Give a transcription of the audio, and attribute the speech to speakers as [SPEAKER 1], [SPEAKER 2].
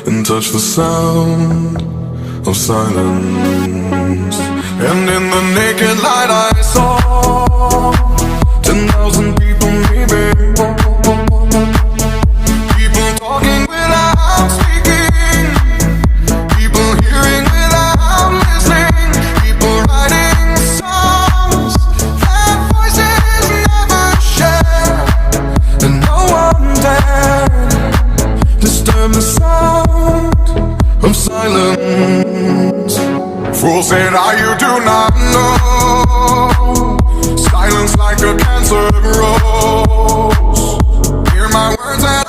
[SPEAKER 1] and touch the sound of silence. And in the naked light I saw 10,000 people maybe, people talking without speaking, people hearing without listening, people writing songs that voices never share, and no one dared disturb the sound of silence. Fool said you do not know, silence like a cancer grows. Hear my words and